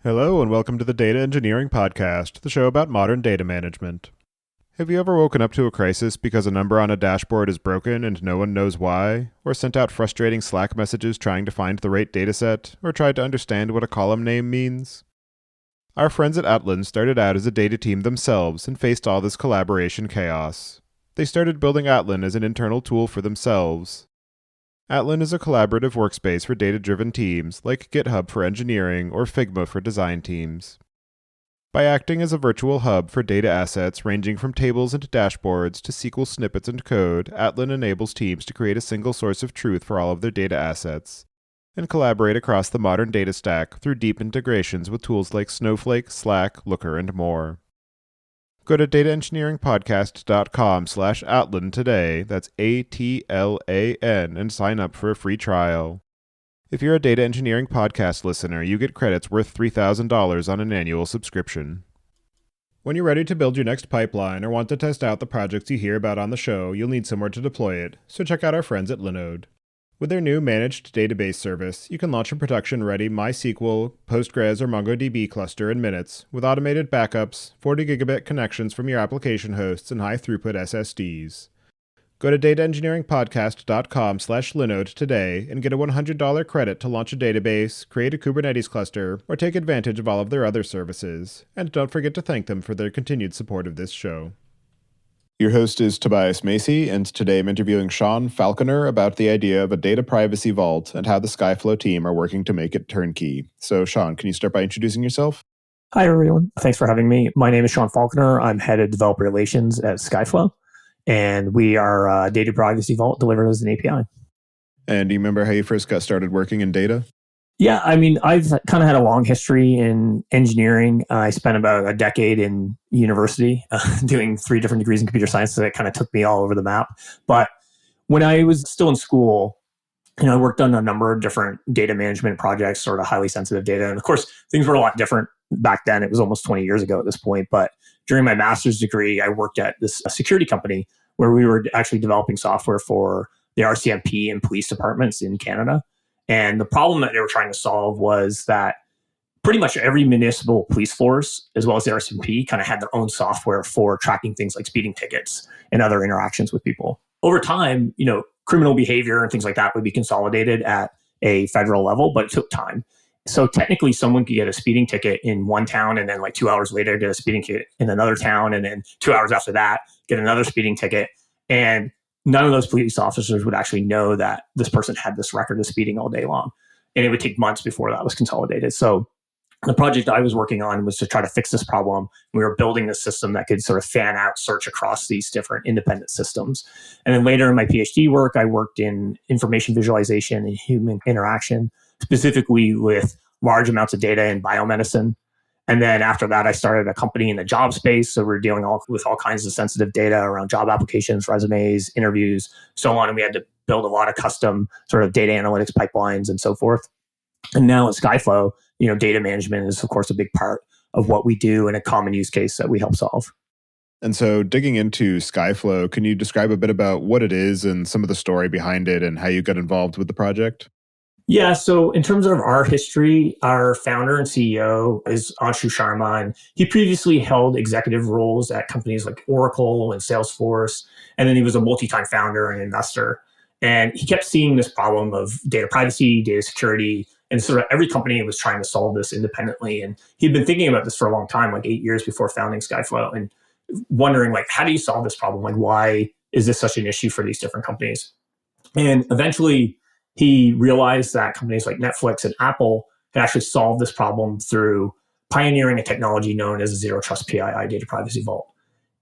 Hello and welcome to the Data Engineering Podcast, the show about modern data management. Have you ever woken up to a crisis because a number on a dashboard is broken and no one knows why, or sent out frustrating Slack messages trying to find the right dataset, or tried to understand what a column name means? Our friends at Atlan started out as a data team themselves and faced all this collaboration chaos. They started building Atlan as an internal tool for themselves. Atlan is a collaborative workspace for data-driven teams, like GitHub for engineering or Figma for design teams. By acting as a virtual hub for data assets ranging from tables and dashboards to SQL snippets and code, Atlan enables teams to create a single source of truth for all of their data assets, and collaborate across the modern data stack through deep integrations with tools like Snowflake, Slack, Looker, and more. Go to dataengineeringpodcast.com/Atlan today, that's ATLAN, and sign up for a free trial. If you're a Data Engineering Podcast listener, you get credits worth $3,000 on an annual subscription. When you're ready to build your next pipeline or want to test out the projects you hear about on the show, you'll need somewhere to deploy it, so check out our friends at Linode. With their new managed database service, you can launch a production-ready MySQL, Postgres, or MongoDB cluster in minutes, with automated backups, 40 gigabit connections from your application hosts, and high-throughput SSDs. Go to dataengineeringpodcast.com/Linode today and get a $100 credit to launch a database, create a Kubernetes cluster, or take advantage of all of their other services. And don't forget to thank them for their continued support of this show. Your host is Tobias Macey, and today I'm interviewing Sean Falconer about the idea of a data privacy vault and how the Skyflow team are working to make it turnkey. So, Sean, can you start by introducing yourself? Hi, everyone. Thanks for having me. My name is Sean Falconer. I'm head of developer relations at Skyflow, and we are a data privacy vault delivered as an API. And do you remember how you first got started working in data? Yeah, I mean, I've kind of had a long history in engineering. I spent about a decade in university doing 3 different degrees in computer science, so that kind of took me all over the map. But when I was still in school, I worked on a number of different data management projects, sort of highly sensitive data. And of course, things were a lot different back then. It was almost 20 years ago at this point. But during my master's degree, I worked at this security company where we were actually developing software for the RCMP and police departments in Canada. And the problem that they were trying to solve was that pretty much every municipal police force, as well as the RCMP, kind of had their own software for tracking things like speeding tickets and other interactions with people. Over time, criminal behavior and things like that would be consolidated at a federal level, but it took time. So technically, someone could get a speeding ticket in one town and then 2 hours later get a speeding ticket in another town, and then 2 hours after that get another speeding ticket. And none of those police officers would actually know that this person had this record of speeding all day long. And it would take months before that was consolidated. So the project I was working on was to try to fix this problem. We were building a system that could sort of fan out search across these different independent systems. And then later in my PhD work, I worked in information visualization and human interaction, specifically with large amounts of data in biomedicine. And then after that, I started a company in the job space. So we're dealing with all kinds of sensitive data around job applications, resumes, interviews, so on. And we had to build a lot of custom sort of data analytics pipelines and so forth. And now at Skyflow, data management is, of course, a big part of what we do and a common use case that we help solve. And so digging into Skyflow, can you describe a bit about what it is and some of the story behind it and how you got involved with the project? Yeah, so in terms of our history, our founder and CEO is Anshu Sharma, and he previously held executive roles at companies like Oracle and Salesforce, and then he was a multi-time founder and investor. And he kept seeing this problem of data privacy, data security, and sort of every company was trying to solve this independently. And he'd been thinking about this for a long time, 8 years before founding Skyflow, and wondering, how do you solve this problem? Why is this such an issue for these different companies? And eventually, he realized that companies like Netflix and Apple had actually solved this problem through pioneering a technology known as a zero trust PII data privacy vault.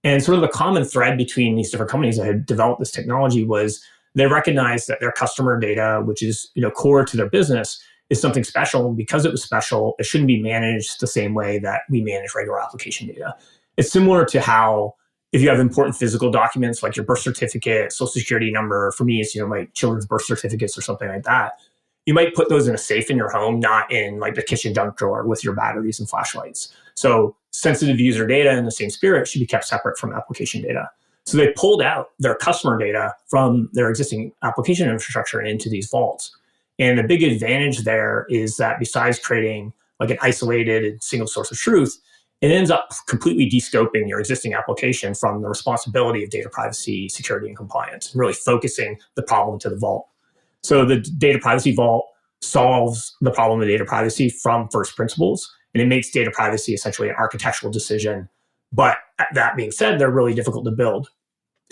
And sort of the common thread between these different companies that had developed this technology was they recognized that their customer data, which is core to their business, is something special. And because it was special, it shouldn't be managed the same way that we manage regular application data. It's similar to how if you have important physical documents like your birth certificate, social security number, for me, it's my children's birth certificates or something like that. You might put those in a safe in your home, not in the kitchen junk drawer with your batteries and flashlights. So sensitive user data in the same spirit should be kept separate from application data. So they pulled out their customer data from their existing application infrastructure and into these vaults. And the big advantage there is that besides creating like an isolated and single source of truth, it ends up completely de-scoping your existing application from the responsibility of data privacy, security, and compliance, and really focusing the problem to the vault. So the data privacy vault solves the problem of data privacy from first principles, and it makes data privacy essentially an architectural decision. But that being said, they're really difficult to build.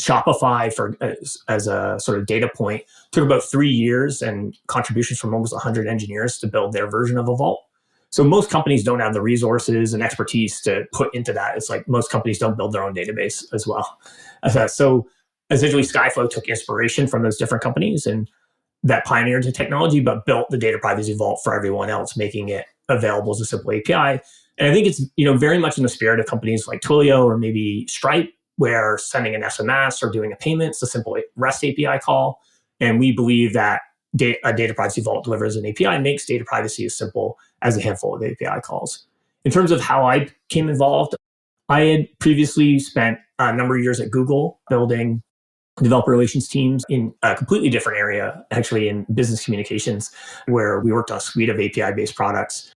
Shopify, as a sort of data point, took about 3 years and contributions from almost 100 engineers to build their version of a vault. So most companies don't have the resources and expertise to put into that. It's like most companies don't build their own database as well. So essentially, Skyflow took inspiration from those different companies and that pioneered the technology, but built the data privacy vault for everyone else, making it available as a simple API. And I think it's very much in the spirit of companies like Twilio or maybe Stripe, where sending an SMS or doing a payment is a simple REST API call. And we believe that a data privacy vault delivers an API and makes data privacy as simple as a handful of API calls. In terms of how I became involved, I had previously spent a number of years at Google building developer relations teams in a completely different area, actually in business communications, where we worked on a suite of API-based products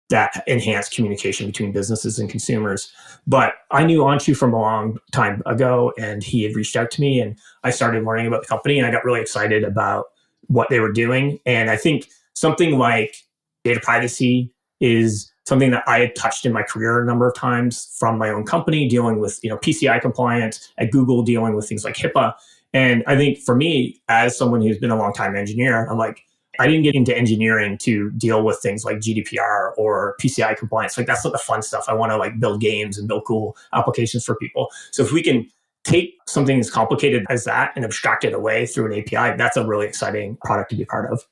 that enhance communication between businesses and consumers. But I knew Anshu from a long time ago, and he had reached out to me, and I started learning about the company, and I got really excited about what they were doing. And I think something like data privacy is something that I had touched in my career a number of times from my own company, dealing with PCI compliance, at Google dealing with things like HIPAA. And I think for me, as someone who's been a long-time engineer, I'm like, I didn't get into engineering to deal with things like GDPR or PCI compliance. Like, that's not the fun stuff. I want to build games and build cool applications for people. So if we can take something as complicated as that and abstract it away through an API, that's a really exciting product to be part of.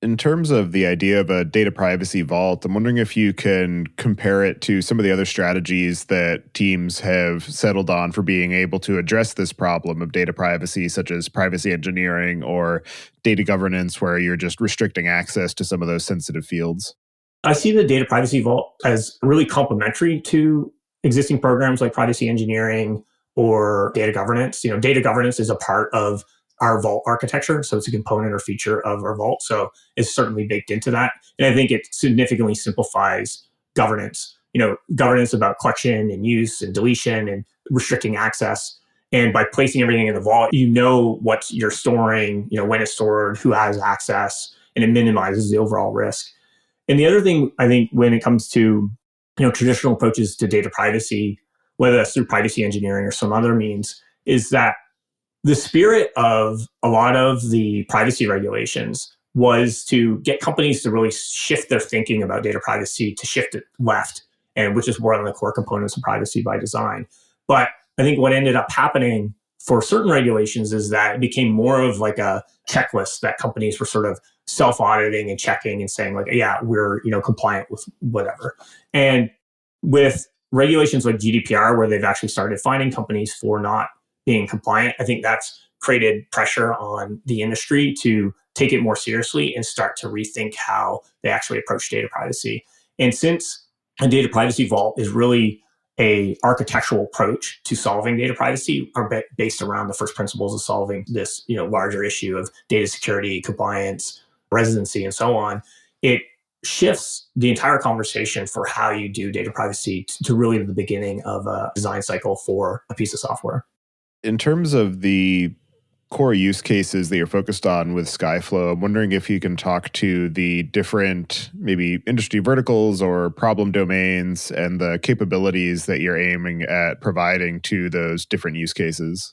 In terms of the idea of a data privacy vault, I'm wondering if you can compare it to some of the other strategies that teams have settled on for being able to address this problem of data privacy, such as privacy engineering or data governance, where you're just restricting access to some of those sensitive fields. I see the data privacy vault as really complementary to existing programs like privacy engineering or data governance. Data governance is a part of our vault architecture. So it's a component or feature of our vault. So it's certainly baked into that. And I think it significantly simplifies governance, governance about collection and use and deletion and restricting access. And by placing everything in the vault, what you're storing, when it's stored, who has access, and it minimizes the overall risk. And the other thing, I think, when it comes to, traditional approaches to data privacy, whether that's through privacy engineering or some other means, is that the spirit of a lot of the privacy regulations was to get companies to really shift their thinking about data privacy, to shift it left, and which is one of the core components of privacy by design. But I think what ended up happening for certain regulations is that it became more of like a checklist that companies were sort of self-auditing and checking and saying like, yeah, we're compliant with whatever. And with regulations like GDPR, where they've actually started finding companies for not being compliant, I think that's created pressure on the industry to take it more seriously and start to rethink how they actually approach data privacy. And since a data privacy vault is really a architectural approach to solving data privacy, are based around the first principles of solving this larger issue of data security, compliance, residency, and so on, it shifts the entire conversation for how you do data privacy to really the beginning of a design cycle for a piece of software. In terms of the core use cases that you're focused on with Skyflow, I'm wondering if you can talk to the different maybe industry verticals or problem domains and the capabilities that you're aiming at providing to those different use cases.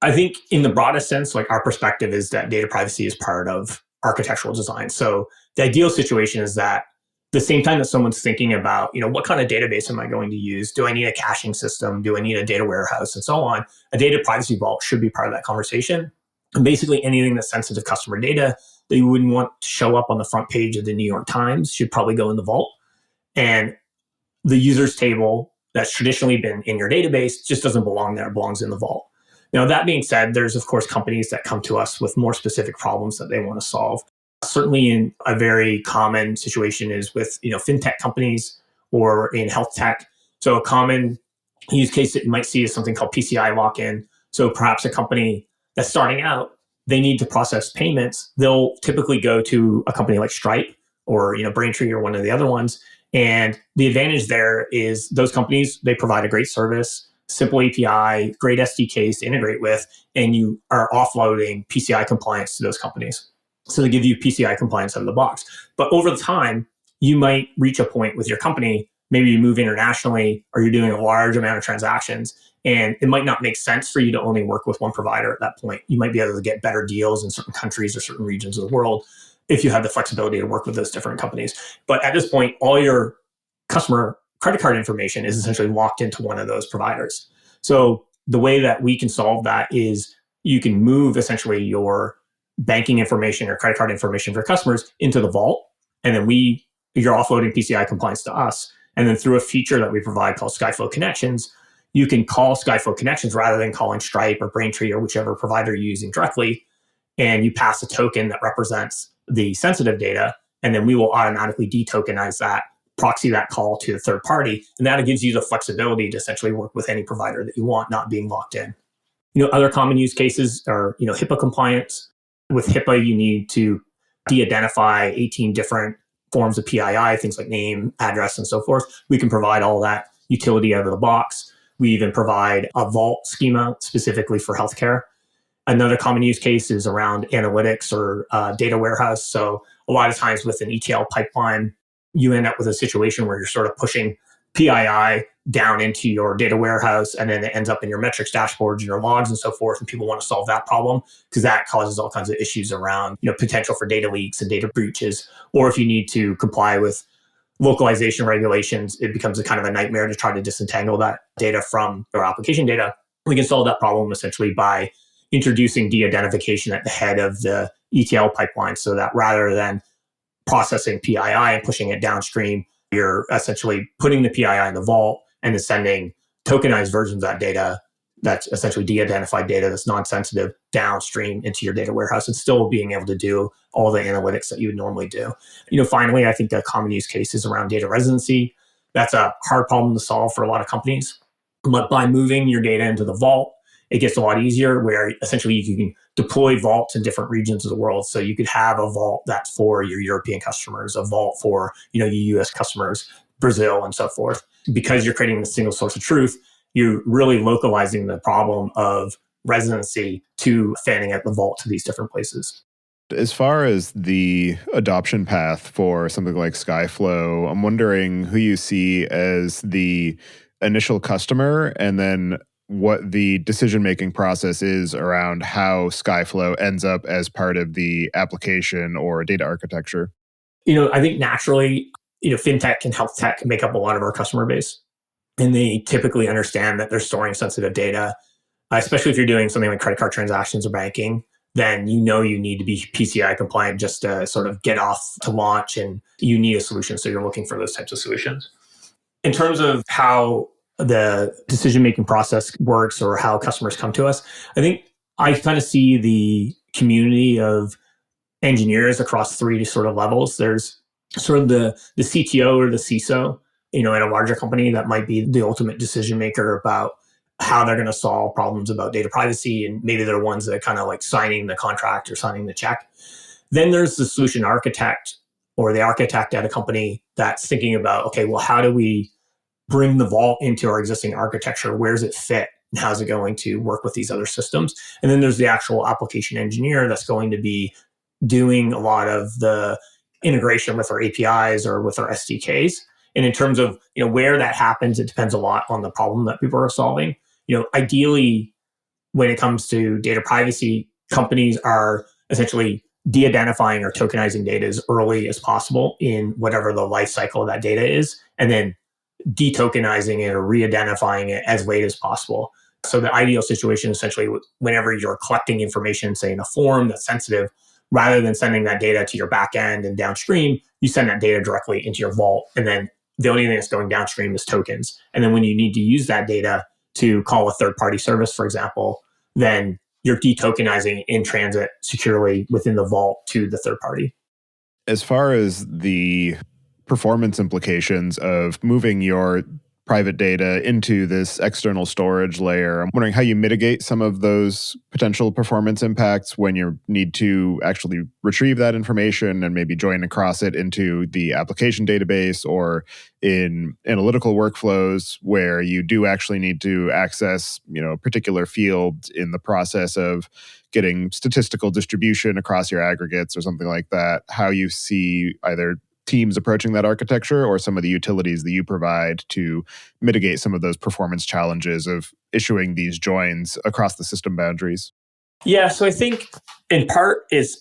I think in the broadest sense, like, our perspective is that data privacy is part of architectural design. So the ideal situation is that the same time that someone's thinking about, what kind of database am I going to use? Do I need a caching system? Do I need a data warehouse? And so on. A data privacy vault should be part of that conversation. And basically anything that's sensitive customer data that you wouldn't want to show up on the front page of the New York Times should probably go in the vault. And the users table that's traditionally been in your database just doesn't belong there. It belongs in the vault. Now, that being said, there's, of course, companies that come to us with more specific problems that they want to solve. Certainly, in a very common situation is with fintech companies or in health tech. So a common use case that you might see is something called PCI lock-in. So perhaps a company that's starting out, they need to process payments. They'll typically go to a company like Stripe or Braintree or one of the other ones, And the advantage there is those companies, they provide a great service, simple API, great SDKs to integrate with, and you are offloading PCI compliance to those companies. So they give you PCI compliance out of the box. But over the time, you might reach a point with your company, maybe you move internationally or you're doing a large amount of transactions, and it might not make sense for you to only work with one provider at that point. You might be able to get better deals in certain countries or certain regions of the world if you have the flexibility to work with those different companies. But at this point, all your customer credit card information is essentially locked into one of those providers. So the way that we can solve that is you can move essentially your banking information or credit card information for customers into the vault, and then you're offloading PCI compliance to us. And then through a feature that we provide called Skyflow Connections, you can call Skyflow Connections rather than calling Stripe or Braintree or whichever provider you're using directly. And you pass a token that represents the sensitive data, and then we will automatically detokenize that, proxy that call to a third party. And that gives you the flexibility to essentially work with any provider that you want, not being locked in. Other common use cases are, HIPAA compliance. With HIPAA, you need to de-identify 18 different forms of PII, things like name, address, and so forth. We can provide all that utility out of the box. We even provide a vault schema specifically for healthcare. Another common use case is around analytics or data warehouse. So a lot of times with an ETL pipeline, you end up with a situation where you're sort of pushing PII down into your data warehouse, and then it ends up in your metrics dashboards and your logs and so forth. And people want to solve that problem because that causes all kinds of issues around potential for data leaks and data breaches. Or if you need to comply with localization regulations, it becomes a kind of a nightmare to try to disentangle that data from your application data. We can solve that problem essentially by introducing de-identification at the head of the ETL pipeline, so that rather than processing PII and pushing it downstream, you're essentially putting the PII in the vault and then sending tokenized versions of that data, that's essentially de-identified data that's non-sensitive, downstream into your data warehouse, and still being able to do all the analytics that you would normally do. Finally, I think the common use case is around data residency. That's a hard problem to solve for a lot of companies. But by moving your data into the vault, it gets a lot easier, where essentially you can deploy vaults in different regions of the world. So you could have a vault that's for your European customers, a vault for your US customers, Brazil, and so forth. Because you're creating a single source of truth, you're really localizing the problem of residency to fanning out the vault to these different places. As far as the adoption path for something like Skyflow, I'm wondering who you see as the initial customer, and then what the decision-making process is around how Skyflow ends up as part of the application or data architecture. I think naturally, fintech and health tech make up a lot of our customer base. And they typically understand that they're storing sensitive data, especially if you're doing something like credit card transactions or banking. Then you need to be PCI compliant just to sort of get off to launch, and you need a solution. So you're looking for those types of solutions. In terms of how the decision-making process works or how customers come to us, I think I kind of see the community of engineers across three sort of levels. There's sort of the CTO or the CISO, at a larger company that might be the ultimate decision maker about how they're going to solve problems about data privacy. And maybe they're ones that are kind of like signing the contract or signing the check. Then there's the solution architect or the architect at a company that's thinking about, okay, well, how do we bring the vault into our existing architecture? Where does it fit? And how's it going to work with these other systems? And then there's the actual application engineer that's going to be doing a lot of the integration with our APIs or with our SDKs. And in terms of where that happens, it depends a lot on the problem that people are solving. Ideally, when it comes to data privacy, companies are essentially de-identifying or tokenizing data as early as possible in whatever the life cycle of that data is, and then de-tokenizing it or re-identifying it as late as possible. So the ideal situation, essentially, whenever you're collecting information, say in a form that's sensitive, rather than sending that data to your back end and downstream, you send that data directly into your vault. And then the only thing that's going downstream is tokens. And then when you need to use that data to call a third-party service, for example, then you're de-tokenizing in transit securely within the vault to the third party. As far as the performance implications of moving your private data into this external storage layer. I'm wondering how you mitigate some of those potential performance impacts when you need to actually retrieve that information and maybe join across it into the application database, or in analytical workflows where you do actually need to access, a particular field in the process of getting statistical distribution across your aggregates or something like that. How you see either teams approaching that architecture or some of the utilities that you provide to mitigate some of those performance challenges of issuing these joins across the system boundaries. Yeah, so I think in part it's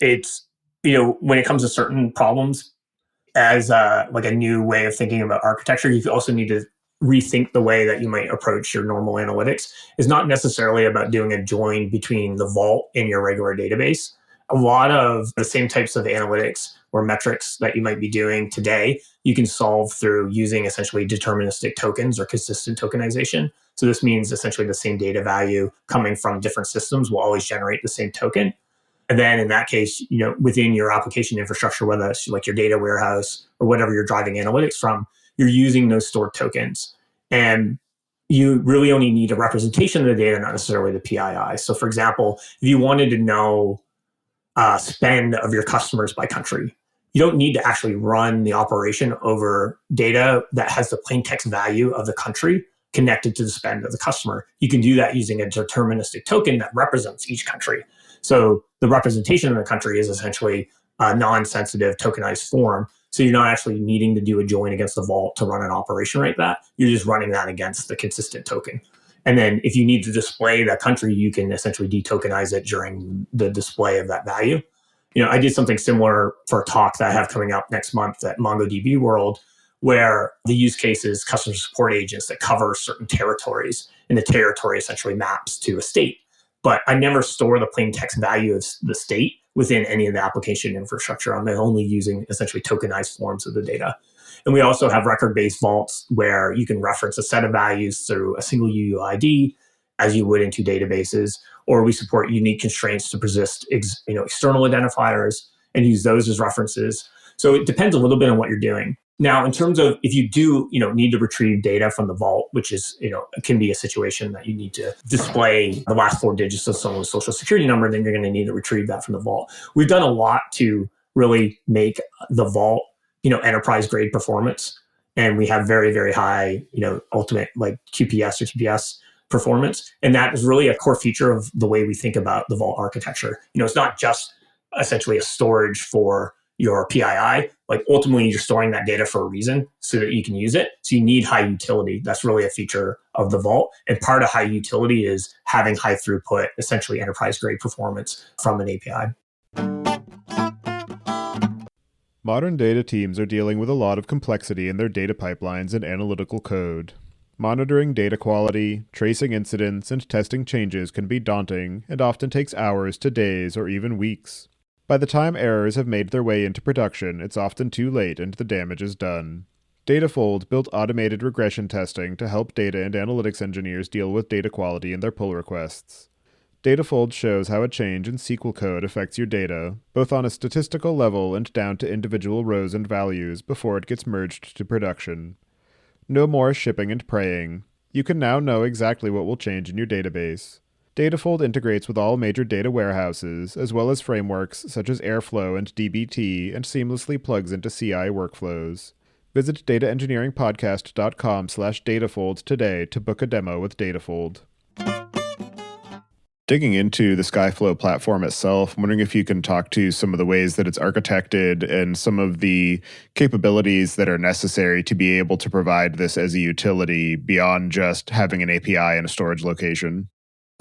when it comes to certain problems, as like a new way of thinking about architecture, you also need to rethink the way that you might approach your normal analytics. It's not necessarily about doing a join between the vault and your regular database. A lot of the same types of analytics or metrics that you might be doing today, you can solve through using essentially deterministic tokens or consistent tokenization. So this means essentially the same data value coming from different systems will always generate the same token. And then in that case, within your application infrastructure, whether it's like your data warehouse or whatever you're driving analytics from, you're using those stored tokens. And you really only need a representation of the data, not necessarily the PII. So for example, if you wanted to know spend of your customers by country, you don't need to actually run the operation over data that has the plain text value of the country connected to the spend of the customer. You can do that using a deterministic token that represents each country. So the representation of the country is essentially a non-sensitive tokenized form. So you're not actually needing to do a join against the vault to run an operation like that. You're just running that against the consistent token. And then if you need to display that country, you can essentially detokenize it during the display of that value. I did something similar for a talk that I have coming up next month at MongoDB World, where the use case is customer support agents that cover certain territories, and the territory essentially maps to a state. But I never store the plain text value of the state within any of the application infrastructure. I'm only using essentially tokenized forms of the data. And we also have record-based vaults where you can reference a set of values through a single UUID as you would into databases, or we support unique constraints to persist external identifiers and use those as references. So it depends a little bit on what you're doing. Now, in terms of if you do, need to retrieve data from the vault, which is, it can be a situation that you need to display the last 4 digits of someone's social security number, then you're going to need to retrieve that from the vault. We've done a lot to really make the vault, enterprise grade performance. And we have very, very high, ultimate like QPS or TPS performance. And that is really a core feature of the way we think about the vault architecture. It's not just essentially a storage for your PII. Like ultimately you're storing that data for a reason so that you can use it. So you need high utility. That's really a feature of the vault. And part of high utility is having high throughput, essentially enterprise grade performance from an API. Modern data teams are dealing with a lot of complexity in their data pipelines and analytical code. Monitoring data quality, tracing incidents, and testing changes can be daunting and often takes hours to days or even weeks. By the time errors have made their way into production, it's often too late and the damage is done. Datafold built automated regression testing to help data and analytics engineers deal with data quality in their pull requests. Datafold shows how a change in SQL code affects your data, both on a statistical level and down to individual rows and values before it gets merged to production. No more shipping and praying. You can now know exactly what will change in your database. Datafold integrates with all major data warehouses, as well as frameworks such as Airflow and dbt, and seamlessly plugs into CI workflows. Visit dataengineeringpodcast.com/Datafold today to book a demo with Datafold. Digging into the Skyflow platform itself, I'm wondering if you can talk to some of the ways that it's architected and some of the capabilities that are necessary to be able to provide this as a utility beyond just having an API and a storage location.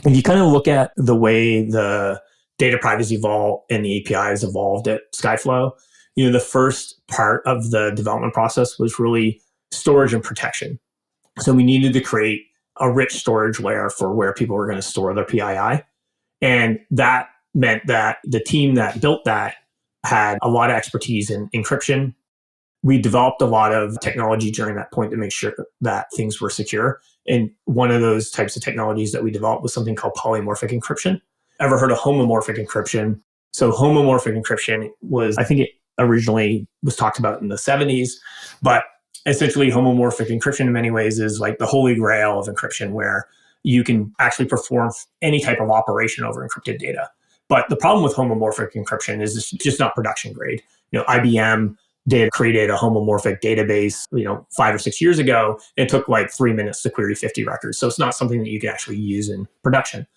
If you kind of look at the way the data privacy vault and the API has evolved at Skyflow, the first part of the development process was really storage and protection. So we needed to create a rich storage layer for where people were going to store their PII. And that meant that the team that built that had a lot of expertise in encryption. We developed a lot of technology during that point to make sure that things were secure. And one of those types of technologies that we developed was something called polymorphic encryption. Ever heard of homomorphic encryption? So homomorphic encryption was, I think it originally was talked about in the 70s, but essentially homomorphic encryption in many ways is like the holy grail of encryption, where you can actually perform any type of operation over encrypted data. But the problem with homomorphic encryption is it's just not production grade. IBM created a homomorphic database, 5 or 6 years ago. It took like 3 minutes to query 50 records. So it's not something that you can actually use in production.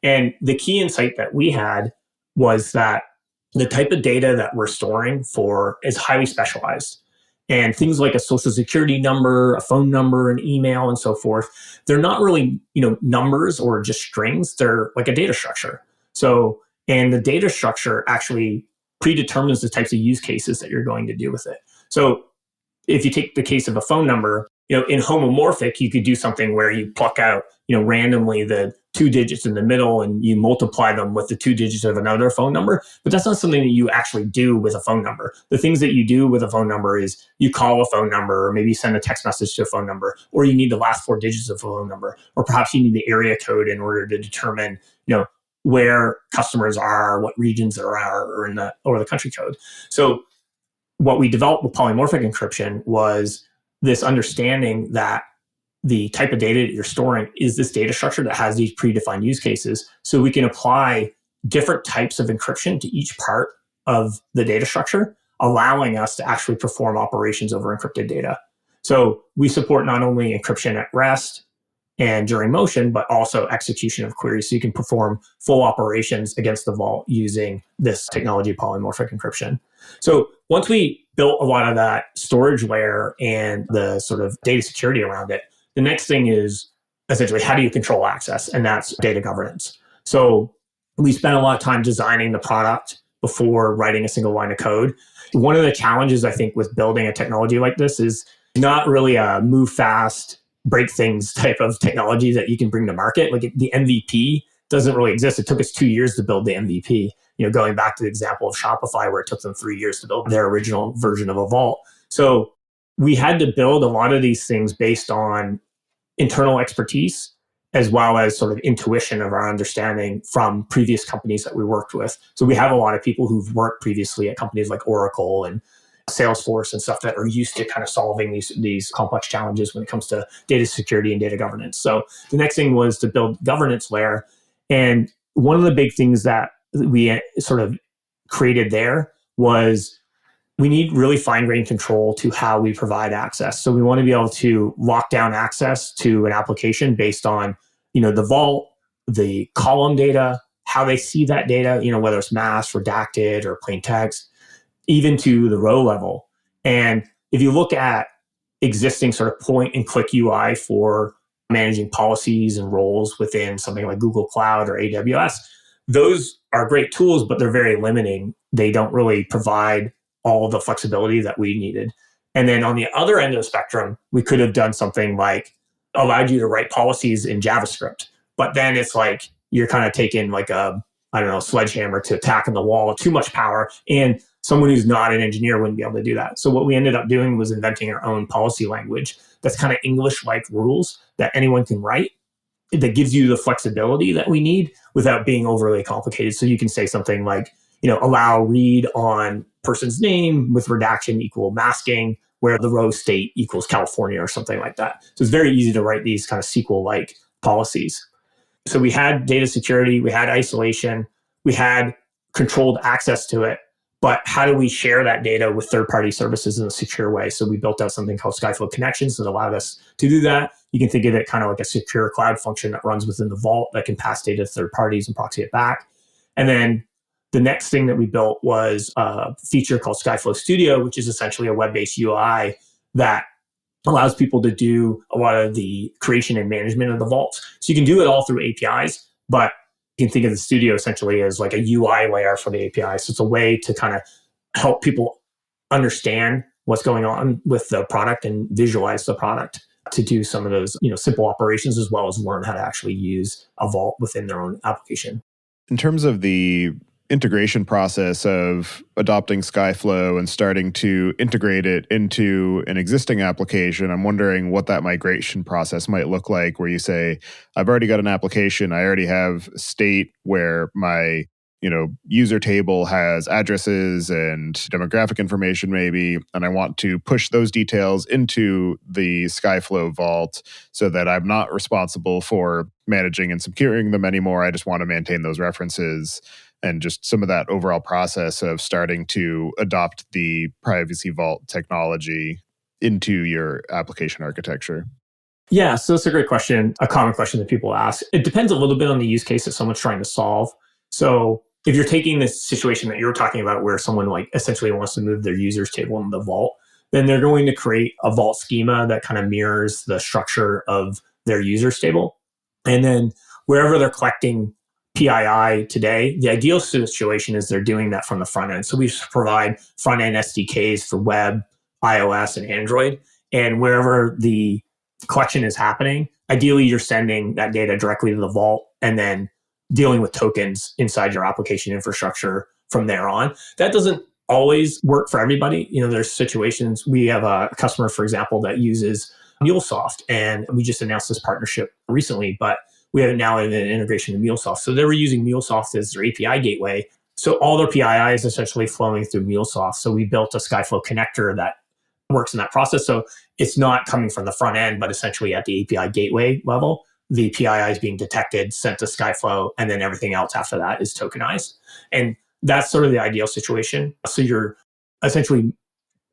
And the key insight that we had was that the type of data that we're storing for is highly specialized. And things like a social security number, a phone number, an email, and so forth, they're not really, numbers or just strings. They're like a data structure. So, and the data structure actually predetermines the types of use cases that you're going to do with it. So if you take the case of a phone number, in homomorphic, you could do something where you pluck out, randomly the 2 digits in the middle and you multiply them with the 2 digits of another phone number. But that's not something that you actually do with a phone number. The things that you do with a phone number is you call a phone number, or maybe send a text message to a phone number, or you need the last 4 digits of a phone number, or perhaps you need the area code in order to determine, where customers are, what regions there are, or the country code. So what we developed with polymorphic encryption was this understanding that the type of data that you're storing is this data structure that has these predefined use cases. So we can apply different types of encryption to each part of the data structure, allowing us to actually perform operations over encrypted data. So we support not only encryption at rest and during motion, but also execution of queries. So you can perform full operations against the vault using this technology, polymorphic encryption. So once we built a lot of that storage layer and the sort of data security around it, the next thing is essentially how do you control access? And that's data governance. So we spent a lot of time designing the product before writing a single line of code. One of the challenges I think with building a technology like this is not really a move fast, break things type of technology that you can bring to market. Like the MVP doesn't really exist. It took us 2 years to build the MVP. Going back to the example of Shopify, where it took them 3 years to build their original version of a vault. So we had to build a lot of these things based on internal expertise, as well as sort of intuition of our understanding from previous companies that we worked with. So we have a lot of people who've worked previously at companies like Oracle and Salesforce and stuff that are used to kind of solving these complex challenges when it comes to data security and data governance. So the next thing was to build governance layer. And one of the big things that we sort of created there was we need really fine-grained control to how we provide access. So we want to be able to lock down access to an application based on, the vault, the column data, how they see that data, whether it's masked, redacted, or plain text, even to the row level. And if you look at existing sort of point and click UI for managing policies and roles within something like Google Cloud or AWS, those are great tools, but they're very limiting. They don't really provide all the flexibility that we needed. And then on the other end of the spectrum, we could have done something like allowed you to write policies in JavaScript. But then it's like you're kind of taking like sledgehammer to attack on the wall, too much power. And someone who's not an engineer wouldn't be able to do that. So what we ended up doing was inventing our own policy language that's kind of English-like rules that anyone can write, that gives you the flexibility that we need without being overly complicated. So you can say something like, allow read on person's name with redaction equal masking, where the row state equals California or something like that. So it's very easy to write these kind of SQL-like policies. So we had data security, we had isolation, we had controlled access to it, but how do we share that data with third-party services in a secure way? So we built out something called Skyflow connections that allowed us to do that. You can think of it kind of like a secure cloud function that runs within the vault that can pass data to third parties and proxy it back. And then the next thing that we built was a feature called Skyflow Studio, which is essentially a web-based UI that allows people to do a lot of the creation and management of the vaults. So you can do it all through APIs, but you can think of the studio essentially as like a UI layer for the API. So it's a way to kind of help people understand what's going on with the product and visualize the product to do some of those, simple operations, as well as learn how to actually use a vault within their own application. In terms of the integration process of adopting Skyflow and starting to integrate it into an existing application, I'm wondering what that migration process might look like, where you say, I've already got an application, I already have state where my user table has addresses and demographic information maybe, and I want to push those details into the Skyflow vault so that I'm not responsible for managing and securing them anymore. I just want to maintain those references, and just some of that overall process of starting to adopt the privacy vault technology into your application architecture. Yeah, so it's a great question, a common question that people ask. It depends a little bit on the use case that someone's trying to solve. So if you're taking this situation that you were talking about where someone like essentially wants to move their users table in the vault, then they're going to create a vault schema that kind of mirrors the structure of their users table. And then wherever they're collecting PII today, the ideal situation is they're doing that from the front end. So we provide front end SDKs for web, iOS, and Android. And wherever the collection is happening, ideally you're sending that data directly to the vault and then dealing with tokens inside your application infrastructure from there on. That doesn't always work for everybody. There's situations. We have a customer, for example, that uses MuleSoft, and we just announced this partnership recently, but we have now an integration to MuleSoft. So they were using MuleSoft as their API gateway. So all their PII is essentially flowing through MuleSoft. So we built a Skyflow connector that works in that process. So it's not coming from the front end, but essentially at the API gateway level, the PII is being detected, sent to Skyflow, and then everything else after that is tokenized. And that's sort of the ideal situation. So you're essentially,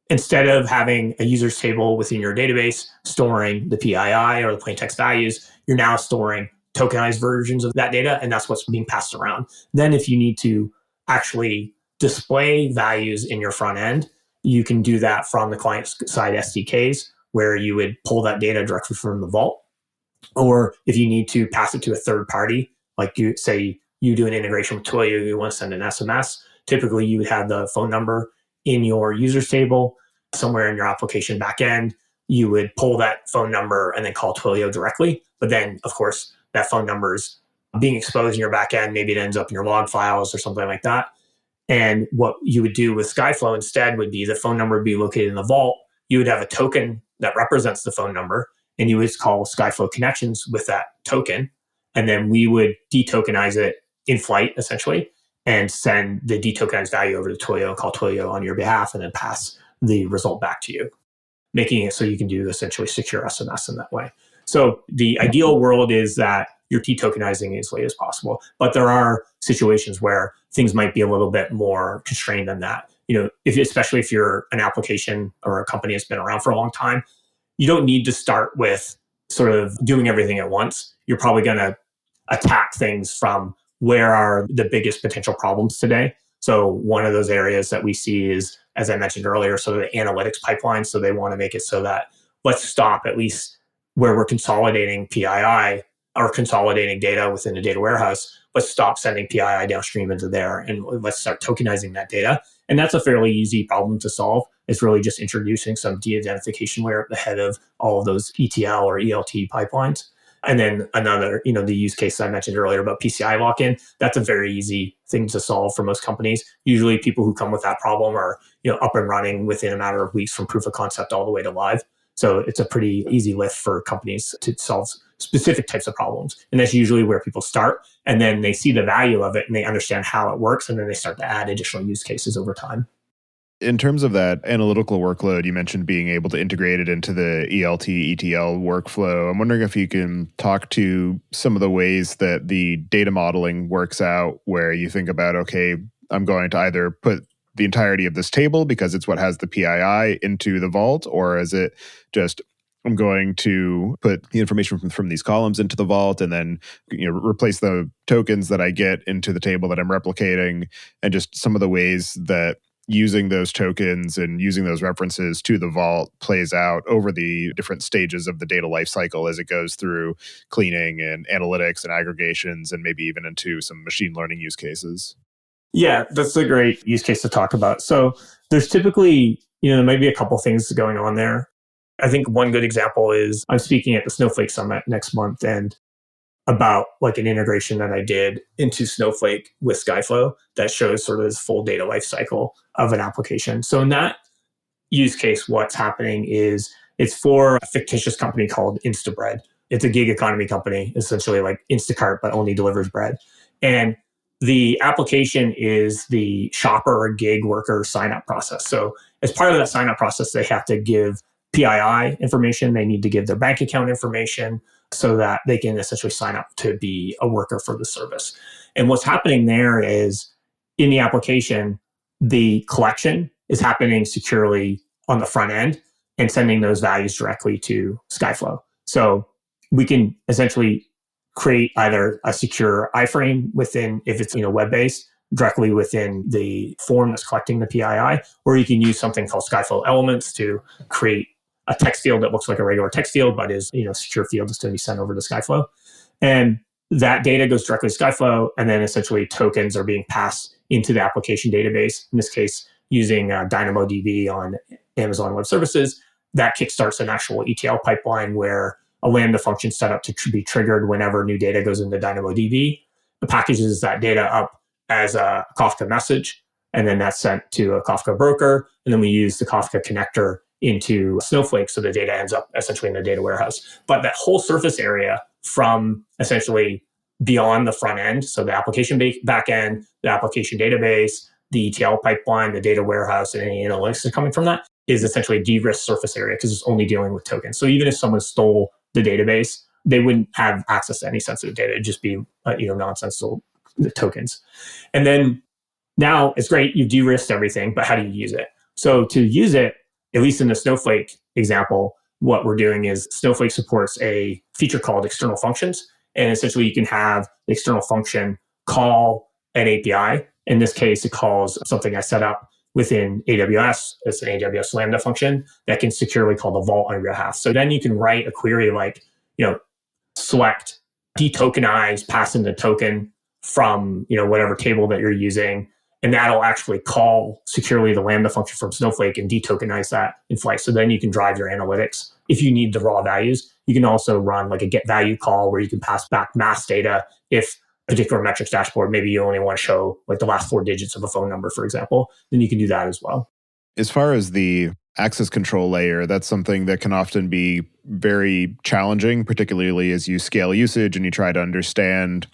instead of having a users table within your database storing the PII or the plain text values, you're now storing tokenized versions of that data, and that's what's being passed around. Then if you need to actually display values in your front end, you can do that from the client side SDKs, where you would pull that data directly from the vault. Or if you need to pass it to a third party, like you say you do an integration with Twilio, you want to send an SMS, typically you would have the phone number in your users table somewhere in your application backend. You would pull that phone number and then call Twilio directly. But then, of course, that phone number is being exposed in your backend. Maybe it ends up in your log files or something like that. And what you would do with Skyflow instead would be the phone number would be located in the vault. You would have a token that represents the phone number, and you would call Skyflow connections with that token. And then we would detokenize it in flight, essentially, and send the detokenized value over to Twilio and call Twilio on your behalf and then pass the result back to you, making it so you can do essentially secure SMS in that way. So the ideal world is that you're detokenizing as late as possible. But there are situations where things might be a little bit more constrained than that. Especially if you're an application or a company that's been around for a long time, you don't need to start with sort of doing everything at once. You're probably going to attack things from where are the biggest potential problems today. So one of those areas that we see is, as I mentioned earlier, sort of the analytics pipeline. So they want to make it so that let's stop at least where we're consolidating PII or consolidating data within a data warehouse. Let's stop sending PII downstream into there and let's start tokenizing that data. And that's a fairly easy problem to solve. It's really just introducing some de-identification layer at the head of all of those ETL or ELT pipelines. And then another, the use case I mentioned earlier about PCI lock-in, that's a very easy thing to solve for most companies. Usually people who come with that problem are, up and running within a matter of weeks from proof of concept all the way to live. So it's a pretty easy lift for companies to solve specific types of problems. And that's usually where people start. And then they see the value of it and they understand how it works. And then they start to add additional use cases over time. In terms of that analytical workload, you mentioned being able to integrate it into the ELT, ETL workflow. I'm wondering if you can talk to some of the ways that the data modeling works out, where you think about, okay, I'm going to either put the entirety of this table because it's what has the PII into the vault, or is it just I'm going to put the information from these columns into the vault and then replace the tokens that I get into the table that I'm replicating, and just some of the ways that using those tokens and using those references to the vault plays out over the different stages of the data lifecycle as it goes through cleaning and analytics and aggregations and maybe even into some machine learning use cases. Yeah, that's a great use case to talk about. So there's typically, there might be a couple things going on there. I think one good example is I'm speaking at the Snowflake Summit next month and about like an integration that I did into Snowflake with Skyflow that shows sort of this full data lifecycle of an application. So in that use case, what's happening is it's for a fictitious company called Instabread. It's a gig economy company, essentially like Instacart, but only delivers bread. And the application is the shopper or gig worker sign-up process. So as part of that sign-up process, they have to give PII information. They need to give their bank account information so that they can essentially sign up to be a worker for the service. And what's happening there is in the application, the collection is happening securely on the front end and sending those values directly to Skyflow. So we can essentially create either a secure iframe within, if it's web-based, directly within the form that's collecting the PII, or you can use something called Skyflow elements to create a text field that looks like a regular text field, but is a secure field that's going to be sent over to Skyflow. And that data goes directly to Skyflow, and then essentially tokens are being passed into the application database, in this case, using DynamoDB on Amazon Web Services. That kickstarts an actual ETL pipeline where a Lambda function set up to be triggered whenever new data goes into DynamoDB. It packages that data up as a Kafka message, and then that's sent to a Kafka broker. And then we use the Kafka connector into Snowflake, so the data ends up essentially in the data warehouse. But that whole surface area from essentially beyond the front end, so the application back end, the application database, the ETL pipeline, the data warehouse, and any analytics that's coming from that, is essentially a de-risked surface area because it's only dealing with tokens. So even if someone stole the database, they wouldn't have access to any sensitive data. It'd just be nonsensical tokens. And then now it's great, you've de-risked everything, but how do you use it? So to use it, at least in the Snowflake example, what we're doing is Snowflake supports a feature called external functions. And essentially you can have the external function call an API. In this case, it calls something I set up within AWS. It's an AWS Lambda function that can securely call the vault on your behalf. So then you can write a query like, select, detokenize, pass in the token from, whatever table that you're using. And that'll actually call securely the Lambda function from Snowflake and detokenize that in flight. So then you can drive your analytics. If you need the raw values, you can also run like a get value call where you can pass back mass data. If a particular metrics dashboard, maybe you only want to show like the last 4 digits of a phone number, for example, then you can do that as well. As far as the access control layer, that's something that can often be very challenging, particularly as you scale usage and you try to understand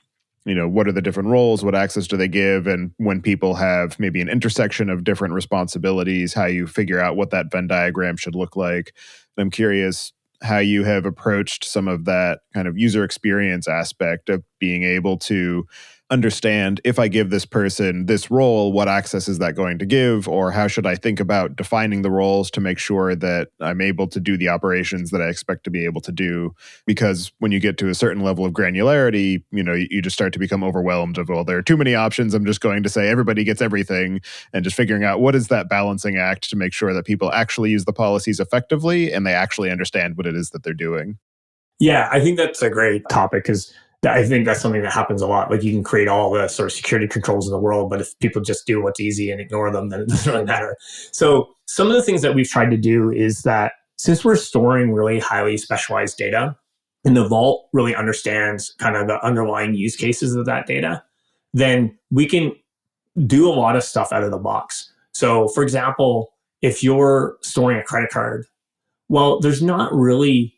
what are the different roles, what access do they give, and when people have maybe an intersection of different responsibilities, how you figure out what that Venn diagram should look like. I'm curious how you have approached some of that kind of user experience aspect of being able to understand, if I give this person this role, what access is that going to give, or how should I think about defining the roles to make sure that I'm able to do the operations that I expect to be able to do. Because when you get to a certain level of granularity, you just start to become overwhelmed of, well, there are too many options. I'm just going to say everybody gets everything, and just figuring out what is that balancing act to make sure that people actually use the policies effectively and they actually understand what it is that they're doing. Yeah, I think that's a great topic because I think that's something that happens a lot. Like you can create all the sort of security controls in the world, but if people just do what's easy and ignore them, then it doesn't really matter. So some of the things that we've tried to do is that since we're storing really highly specialized data, and the vault really understands kind of the underlying use cases of that data, then we can do a lot of stuff out of the box. So for example, if you're storing a credit card, well, there's not really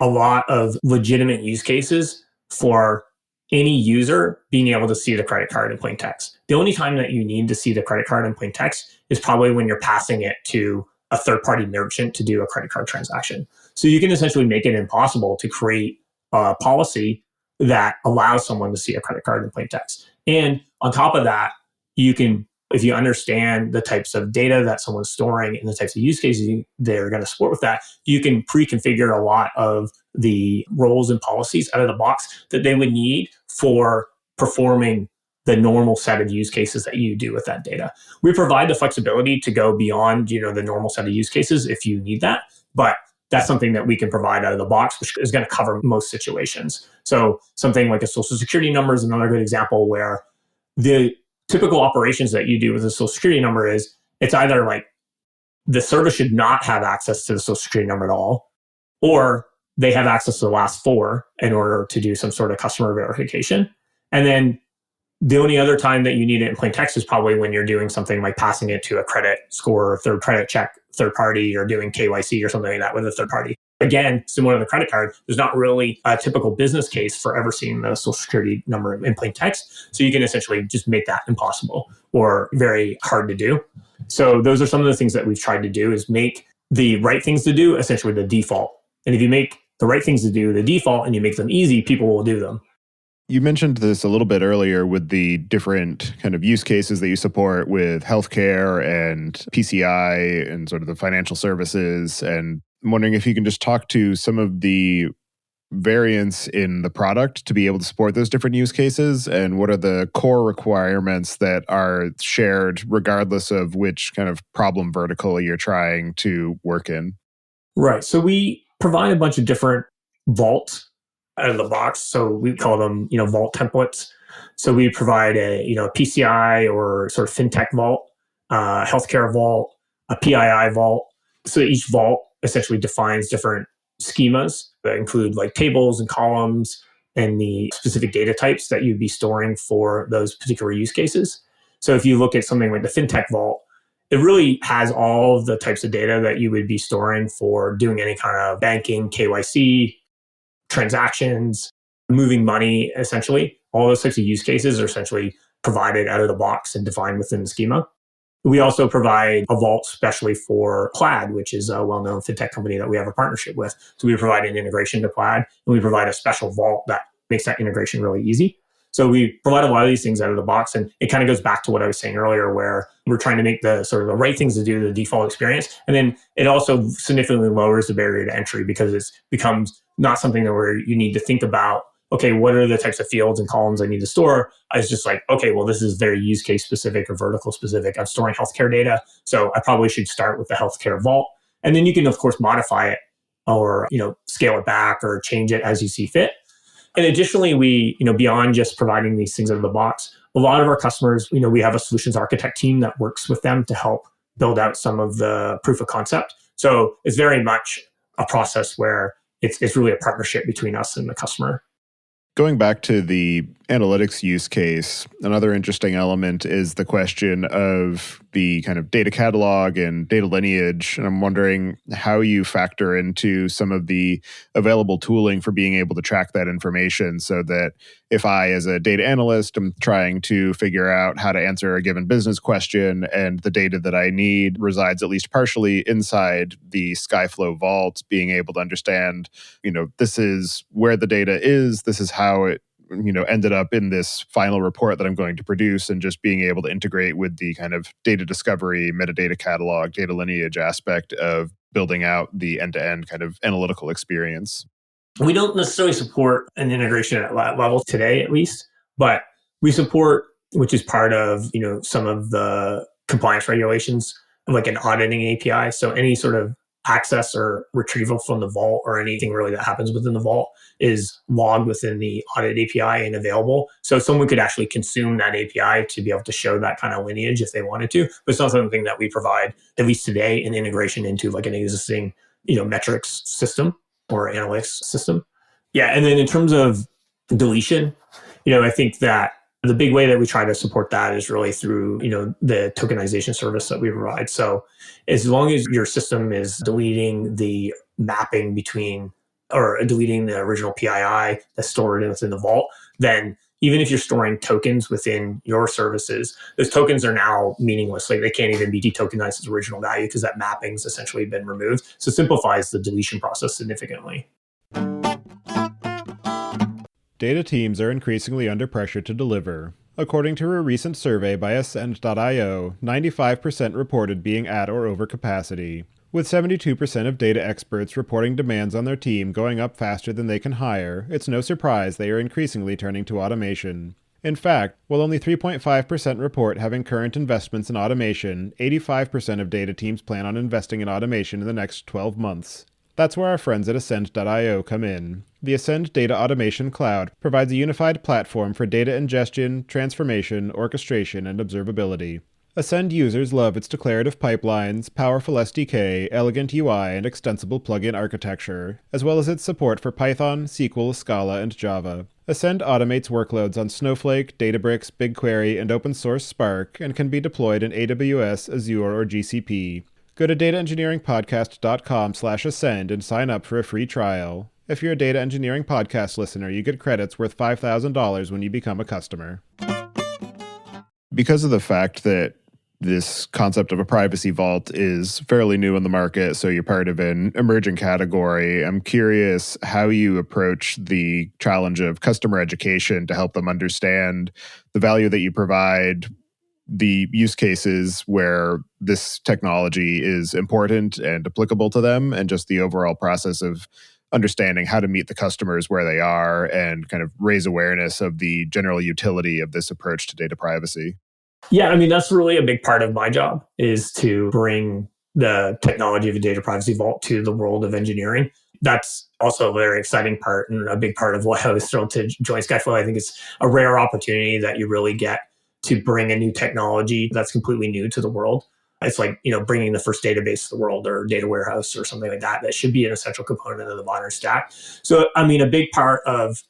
a lot of legitimate use cases for any user being able to see the credit card in plain text. The only time that you need to see the credit card in plain text is probably when you're passing it to a third-party merchant to do a credit card transaction. So you can essentially make it impossible to create a policy that allows someone to see a credit card in plain text. And on top of that, you can, if you understand the types of data that someone's storing and the types of use cases they're going to support with that, you can pre-configure a lot of the roles and policies out of the box that they would need for performing the normal set of use cases that you do with that data. We provide the flexibility to go beyond, the normal set of use cases if you need that, but that's something that we can provide out of the box, which is going to cover most situations. So something like a social security number is another good example where the typical operations that you do with a social security number is it's either like the service should not have access to the social security number at all, or they have access to the last 4 in order to do some sort of customer verification. And then the only other time that you need it in plain text is probably when you're doing something like passing it to a credit score, third credit check, third party, or doing KYC or something like that with a third party. Again, similar to the credit card, there's not really a typical business case for ever seeing the social security number in plain text. So you can essentially just make that impossible or very hard to do. So those are some of the things that we've tried to do, is make the right things to do essentially the default. And if you make the right things to do the default and you make them easy, people will do them. You mentioned this a little bit earlier with the different kind of use cases that you support with healthcare and PCI and sort of the financial services. And I'm wondering if you can just talk to some of the variance in the product to be able to support those different use cases, and what are the core requirements that are shared regardless of which kind of problem vertical you're trying to work in. Right. So we provide a bunch of different vaults out of the box. So we call them, vault templates. So we provide a, PCI or sort of fintech vault, healthcare vault, a PII vault. So each vault essentially defines different schemas that include like tables and columns and the specific data types that you'd be storing for those particular use cases. So if you look at something like the fintech vault, it really has all of the types of data that you would be storing for doing any kind of banking, KYC, transactions, moving money, essentially. All those types of use cases are essentially provided out of the box and defined within the schema. We also provide a vault specially for Plaid, which is a well-known fintech company that we have a partnership with. So we provide an integration to Plaid, and we provide a special vault that makes that integration really easy. So we provide a lot of these things out of the box, and it kind of goes back to what I was saying earlier, where we're trying to make the sort of the right things to do the default experience. And then it also significantly lowers the barrier to entry, because it becomes not something that where you need to think about, okay, what are the types of fields and columns I need to store? It's just like, okay, well, this is very use case specific or vertical specific. I'm storing healthcare data, so I probably should start with the healthcare vault. And then you can, of course, modify it or, scale it back or change it as you see fit. And additionally, we, beyond just providing these things out of the box, a lot of our customers, we have a solutions architect team that works with them to help build out some of the proof of concept. So it's very much a process where it's really a partnership between us and the customer. Going back to the analytics use case, another interesting element is the question of the kind of data catalog and data lineage. And I'm wondering how you factor into some of the available tooling for being able to track that information, so that if I, as a data analyst, am trying to figure out how to answer a given business question and the data that I need resides at least partially inside the Skyflow vault, being able to understand, this is where the data is, this is how it ended up in this final report that I'm going to produce, and just being able to integrate with the kind of data discovery, metadata catalog, data lineage aspect of building out the end-to-end kind of analytical experience. We don't necessarily support an integration at that level today, at least, but we support, which is part of, some of the compliance regulations, like an auditing API. So any sort of access or retrieval from the vault or anything really that happens within the vault is logged within the audit API and available. So someone could actually consume that API to be able to show that kind of lineage if they wanted to, but it's not something that we provide, at least today, an integration into like an existing, metrics system or analytics system. Yeah. And then in terms of deletion, I think that the big way that we try to support that is really through, the tokenization service that we provide. So as long as your system is deleting the mapping between, or deleting the original PII that's stored within the vault, then even if you're storing tokens within your services, those tokens are now meaningless. Like they can't even be detokenized as original value because that mapping's essentially been removed. So it simplifies the deletion process significantly. Data teams are increasingly under pressure to deliver. According to a recent survey by Ascend.io, 95% reported being at or over capacity, with 72% of data experts reporting demands on their team going up faster than they can hire. It's no surprise they are increasingly turning to automation. In fact, while only 3.5% report having current investments in automation, 85% of data teams plan on investing in automation in the next 12 months. That's where our friends at Ascend.io come in. The Ascend Data Automation Cloud provides a unified platform for data ingestion, transformation, orchestration, and observability. Ascend users love its declarative pipelines, powerful SDK, elegant UI, and extensible plugin architecture, as well as its support for Python, SQL, Scala, and Java. Ascend automates workloads on Snowflake, Databricks, BigQuery, and open source Spark, and can be deployed in AWS, Azure, or GCP. Go to dataengineeringpodcast.com/ascend and sign up for a free trial. If you're a Data Engineering Podcast listener, you get credits worth $5,000 when you become a customer. Because of the fact that this concept of a privacy vault is fairly new in the market, so you're part of an emerging category, I'm curious how you approach the challenge of customer education to help them understand the value that you provide, the use cases where this technology is important and applicable to them, and just the overall process of understanding how to meet the customers where they are and kind of raise awareness of the general utility of this approach to data privacy. Yeah, I mean, that's really a big part of my job, is to bring the technology of a data privacy vault to the world of engineering. That's also a very exciting part and a big part of why I was thrilled to join Skyflow. I think it's a rare opportunity that you really get to bring a new technology that's completely new to the world. It's like, bringing the first database to the world or data warehouse or something like that. That should be an essential component of the modern stack. So, I mean, a big part of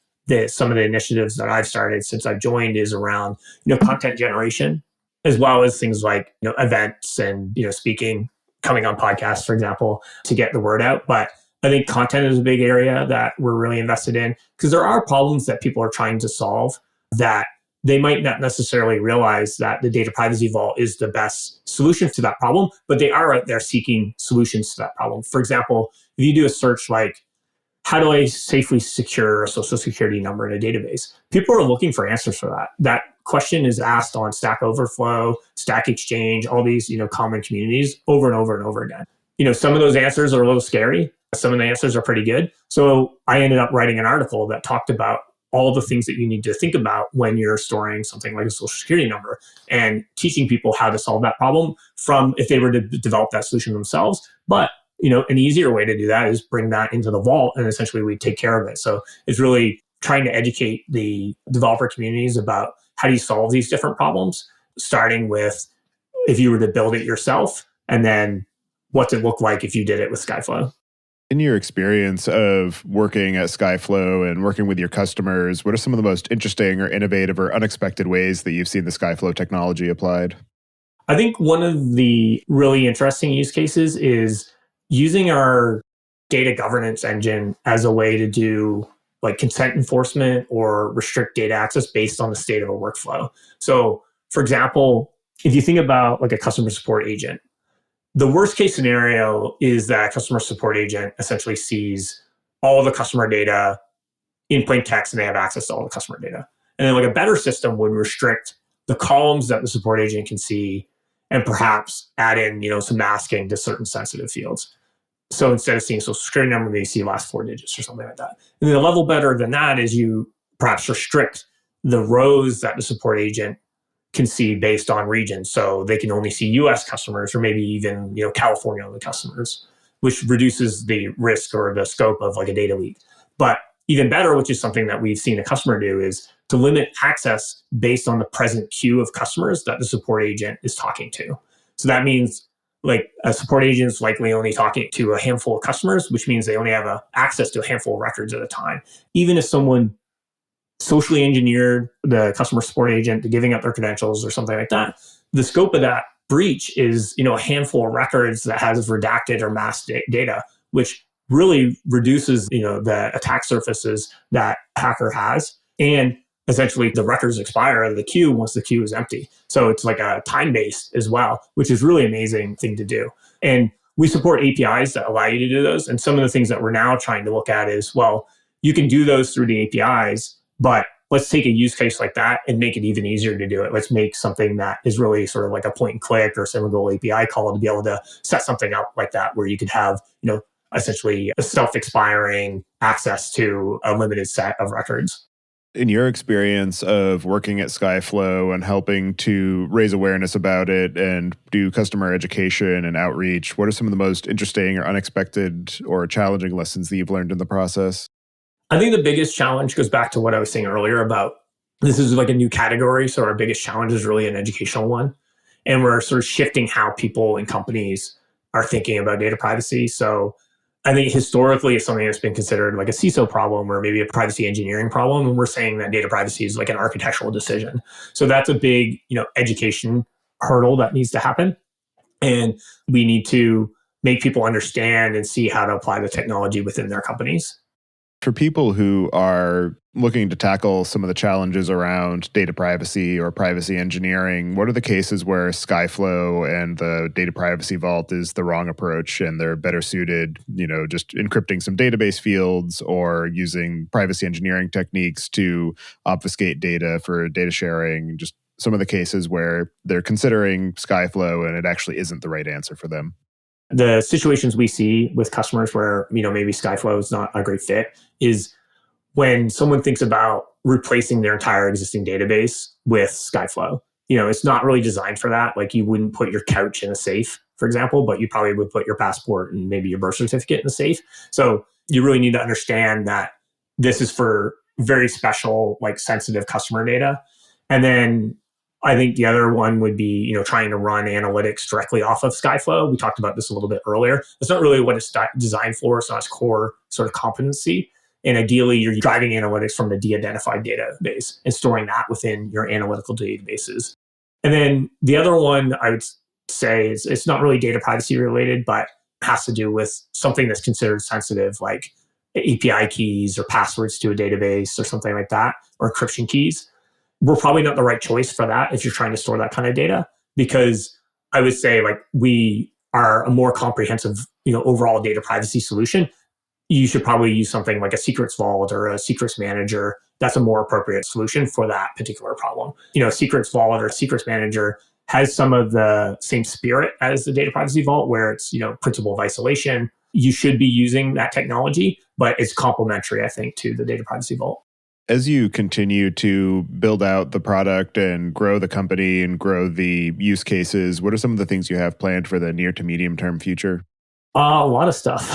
some of the initiatives that I've started since I've joined is around, content generation, as well as things like, events and, speaking, coming on podcasts, for example, to get the word out. But I think content is a big area that we're really invested in, because there are problems that people are trying to solve that they might not necessarily realize that the data privacy vault is the best solution to that problem, but they are out there seeking solutions to that problem. For example, if you do a search like, how do I safely secure a social security number in a database? People are looking for answers for that. That question is asked on Stack Overflow, Stack Exchange, all these, common communities over and over and over again. Some of those answers are a little scary. Some of the answers are pretty good. So I ended up writing an article that talked about all the things that you need to think about when you're storing something like a social security number, and teaching people how to solve that problem from if they were to develop that solution themselves. But an easier way to do that is bring that into the vault, and essentially we take care of it. So it's really trying to educate the developer communities about how do you solve these different problems, starting with if you were to build it yourself, and then what's it look like if you did it with Skyflow. In your experience of working at Skyflow and working with your customers, what are some of the most interesting or innovative or unexpected ways that you've seen the Skyflow technology applied? I think one of the really interesting use cases is using our data governance engine as a way to do like consent enforcement or restrict data access based on the state of a workflow. So, for example, if you think about like a customer support agent, the worst case scenario is that a customer support agent essentially sees all of the customer data in plain text, and they have access to all the customer data. And then like a better system would restrict the columns that the support agent can see, and perhaps add in, some masking to certain sensitive fields. So instead of seeing social security number, they see last 4 digits or something like that. And then a level better than that is you perhaps restrict the rows that the support agent can see based on region. So they can only see US customers, or maybe even, California only customers, which reduces the risk or the scope of like a data leak. But even better, which is something that we've seen a customer do, is to limit access based on the present queue of customers that the support agent is talking to. So that means like a support agent is likely only talking to a handful of customers, which means they only have access to a handful of records at a time. Even if someone socially engineered the customer support agent to giving up their credentials or something like that, the scope of that breach is, a handful of records that has redacted or masked data, which really reduces, the attack surfaces that hacker has. And essentially the records expire out of the queue once the queue is empty. So it's like a time-based as well, which is really amazing thing to do. And we support APIs that allow you to do those. And some of the things that we're now trying to look at is, well, you can do those through the APIs, but let's take a use case like that and make it even easier to do it. Let's make something that is really sort of like a point and click or single API call to be able to set something up like that, where you could have, essentially a self-expiring access to a limited set of records. In your experience of working at Skyflow and helping to raise awareness about it and do customer education and outreach, what are some of the most interesting or unexpected or challenging lessons that you've learned in the process? I think the biggest challenge goes back to what I was saying earlier about this is like a new category. So our biggest challenge is really an educational one. And we're sort of shifting how people and companies are thinking about data privacy. So I think historically it's something that's been considered like a CISO problem or maybe a privacy engineering problem. And we're saying that data privacy is like an architectural decision. So that's a big, education hurdle that needs to happen. And we need to make people understand and see how to apply the technology within their companies. For people who are looking to tackle some of the challenges around data privacy or privacy engineering, what are the cases where Skyflow and the data privacy vault is the wrong approach and they're better suited, just encrypting some database fields or using privacy engineering techniques to obfuscate data for data sharing? Just some of the cases where they're considering Skyflow and it actually isn't the right answer for them. The situations we see with customers where, maybe Skyflow is not a great fit is when someone thinks about replacing their entire existing database with Skyflow. It's not really designed for that. Like, you wouldn't put your couch in a safe, for example, but you probably would put your passport and maybe your birth certificate in a safe. So you really need to understand that this is for very special, like, sensitive customer data. And then I think the other one would be, trying to run analytics directly off of Skyflow. We talked about this a little bit earlier. It's not really what it's designed for. It's not its core sort of competency. And ideally, you're driving analytics from the de-identified database and storing that within your analytical databases. And then the other one I would say is, it's not really data privacy related, but has to do with something that's considered sensitive, like API keys or passwords to a database or something like that, or encryption keys. We're probably not the right choice for that if you're trying to store that kind of data, because I would say, like, we are a more comprehensive, overall data privacy solution. You should probably use something like a secrets vault or a secrets manager. That's a more appropriate solution for that particular problem. Secrets vault or secrets manager has some of the same spirit as the data privacy vault, where it's, principle of isolation. You should be using that technology, but it's complementary, I think, to the data privacy vault. As you continue to build out the product and grow the company and grow the use cases, what are some of the things you have planned for the near to medium term future? A lot of stuff.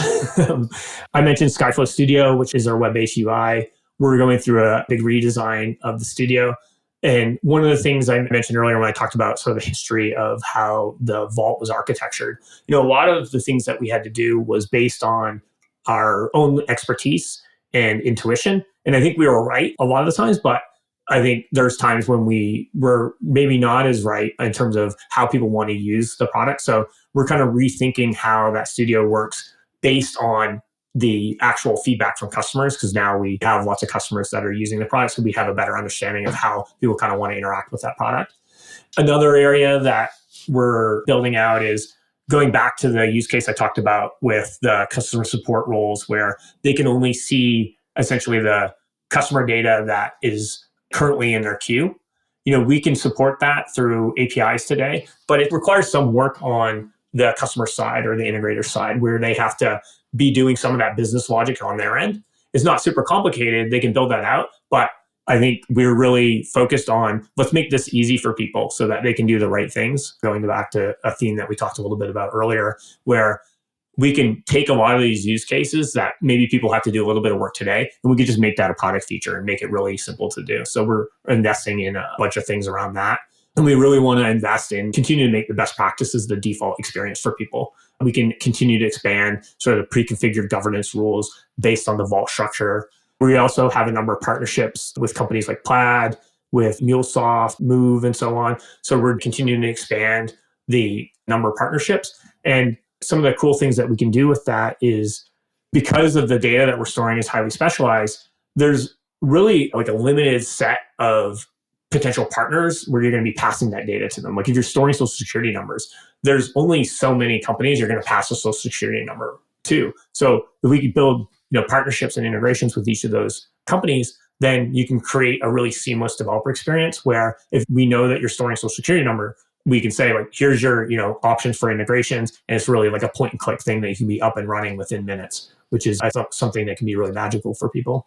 I mentioned Skyflow Studio, which is our web-based UI. We're going through a big redesign of the studio. And one of the things I mentioned earlier when I talked about sort of the history of how the vault was architectured, a lot of the things that we had to do was based on our own expertise and intuition. And I think we were right a lot of the times, but I think there's times when we were maybe not as right in terms of how people want to use the product. So we're kind of rethinking how that studio works based on the actual feedback from customers, because now we have lots of customers that are using the product. So we have a better understanding of how people kind of want to interact with that product. Another area that we're building out is going back to the use case I talked about with the customer support roles, where they can only see essentially the customer data that is currently in their queue. We can support that through APIs today, but it requires some work on the customer side or the integrator side, where they have to be doing some of that business logic on their end. It's not super complicated. They can build that out, but I think we're really focused on, let's make this easy for people so that they can do the right things. Going back to a theme that we talked a little bit about earlier, where we can take a lot of these use cases that maybe people have to do a little bit of work today, and we could just make that a product feature and make it really simple to do. So we're investing in a bunch of things around that. And we really want to invest in continue to make the best practices the default experience for people. We can continue to expand sort of pre-configured governance rules based on the vault structure. We also have a number of partnerships with companies like Plaid, with MuleSoft, Move, and so on. So we're continuing to expand the number of partnerships. And some of the cool things that we can do with that is, because of the data that we're storing is highly specialized, there's really like a limited set of potential partners where you're going to be passing that data to them. Like, if you're storing social security numbers, there's only so many companies you're going to pass a social security number to. So if we could build partnerships and integrations with each of those companies, then you can create a really seamless developer experience, where if we know that you're storing a social security number, we can say, like, here's your options for integrations, and it's really like a point and click thing that you can be up and running within minutes, which is, I thought, something that can be really magical for people.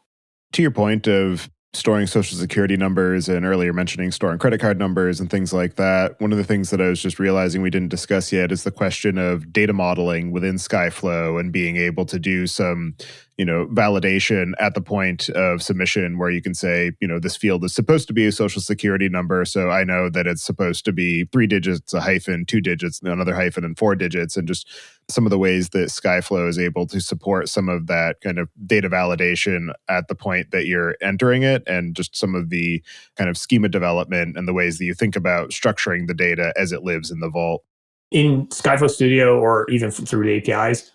To your point of storing social security numbers and earlier mentioning storing credit card numbers and things like that, one of the things that I was just realizing we didn't discuss yet is the question of data modeling within Skyflow and being able to do some, validation at the point of submission, where you can say, this field is supposed to be a social security number. So I know that it's supposed to be 3 digits, a hyphen, 2 digits, another hyphen, and 4 digits. And just some of the ways that Skyflow is able to support some of that kind of data validation at the point that you're entering it, and just some of the kind of schema development and the ways that you think about structuring the data as it lives in the vault. in Skyflow Studio or even through the APIs,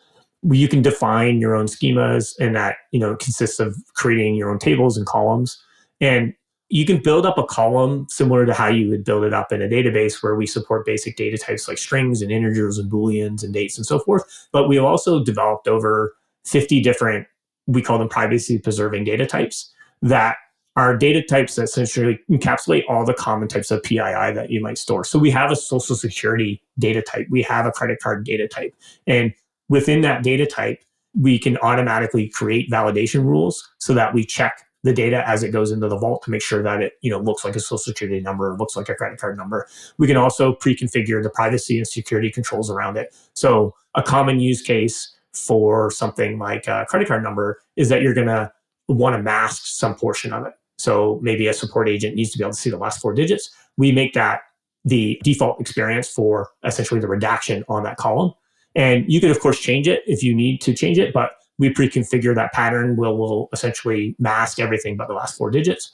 you can define your own schemas, and that consists of creating your own tables and columns. And you can build up a column similar to how you would build it up in a database, where we support basic data types like strings and integers and booleans and dates and so forth. But we've also developed over 50 different, we call them privacy preserving data types, that are data types that essentially encapsulate all the common types of PII that you might store. So we have a social security data type, we have a credit card data type, and within that data type, we can automatically create validation rules so that we check the data as it goes into the vault to make sure that it looks like a social security number, looks like a credit card number. We can also pre-configure the privacy and security controls around it. So a common use case for something like a credit card number is that you're going to want to mask some portion of it. So maybe a support agent needs to be able to see the last 4 digits. We make that the default experience for essentially the redaction on that column. And you can, of course, change it if you need to change it, but we pre-configure that pattern. Will essentially mask everything but the last 4 digits.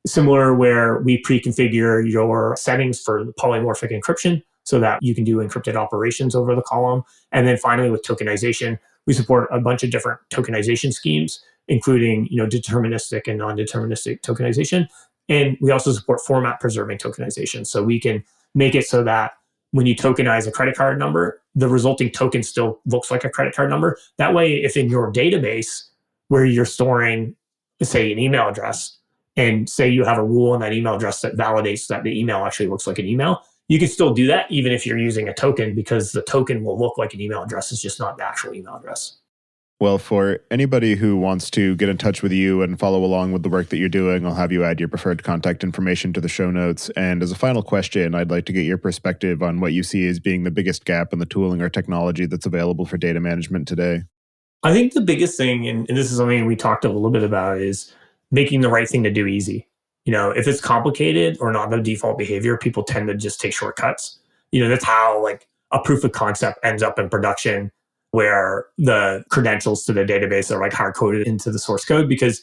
Similar where we pre-configure your settings for polymorphic encryption so that you can do encrypted operations over the column. And then finally, with tokenization, we support a bunch of different tokenization schemes, including deterministic and non-deterministic tokenization. And we also support format preserving tokenization. So we can make it so that when you tokenize a credit card number, the resulting token still looks like a credit card number. That way, if in your database where you're storing, say, an email address, and say you have a rule in that email address that validates that the email actually looks like an email, you can still do that even if you're using a token, because the token will look like an email address. It's just not the actual email address. Well, for anybody who wants to get in touch with you and follow along with the work that you're doing, I'll have you add your preferred contact information to the show notes. And as a final question, I'd like to get your perspective on what you see as being the biggest gap in the tooling or technology that's available for data management today. I think the biggest thing, and this is something we talked a little bit about, is making the right thing to do easy. If it's complicated or not the default behavior, people tend to just take shortcuts. That's how like a proof of concept ends up in production, where the credentials to the database are like hard-coded into the source code, because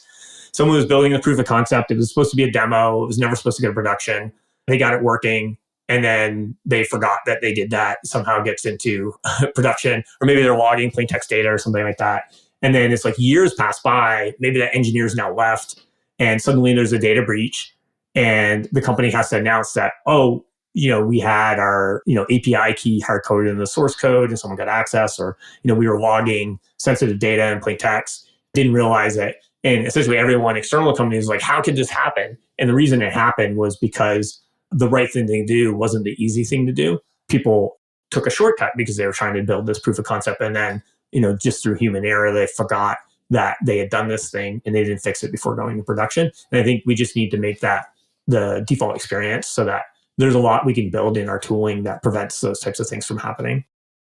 someone was building a proof of concept. It was supposed to be a demo. It was never supposed to go to production. They got it working, and then they forgot that they did that. Somehow gets into production, or maybe they're logging plain text data or something like that. And then it's like years pass by. Maybe that engineer's now left, and suddenly there's a data breach, and the company has to announce that, we had our, API key hard-coded in the source code and someone got access, or, we were logging sensitive data in plain text, didn't realize it. And essentially everyone, external companies, like, how could this happen? And the reason it happened was because the right thing to do wasn't the easy thing to do. People took a shortcut because they were trying to build this proof of concept. And then, just through human error, they forgot that they had done this thing and they didn't fix it before going to production. And I think we just need to make that the default experience so that there's a lot we can build in our tooling that prevents those types of things from happening.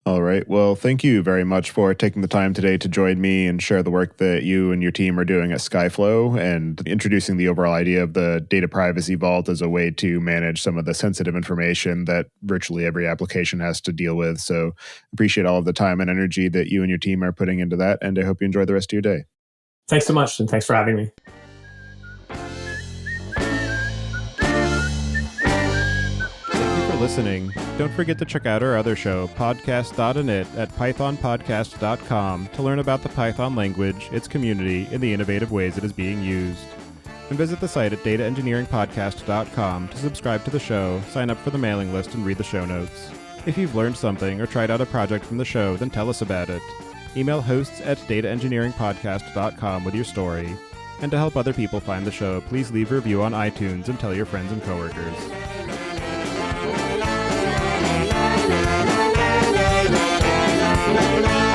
All right. Well, thank you very much for taking the time today to join me and share the work that you and your team are doing at Skyflow, and introducing the overall idea of the data privacy vault as a way to manage some of the sensitive information that virtually every application has to deal with. So appreciate all of the time and energy that you and your team are putting into that, and I hope you enjoy the rest of your day. Thanks so much, and thanks for having me. Listening. Don't forget to check out our other show, podcast.init, at pythonpodcast.com to learn about the Python language, its community, and the innovative ways it is being used. And visit the site at dataengineeringpodcast.com to subscribe to the show, sign up for the mailing list, and read the show notes. If you've learned something or tried out a project from the show, then tell us about it. Email hosts at dataengineeringpodcast.com with your story. And to help other people find the show, please leave a review on iTunes and tell your friends and coworkers. La la la la la la.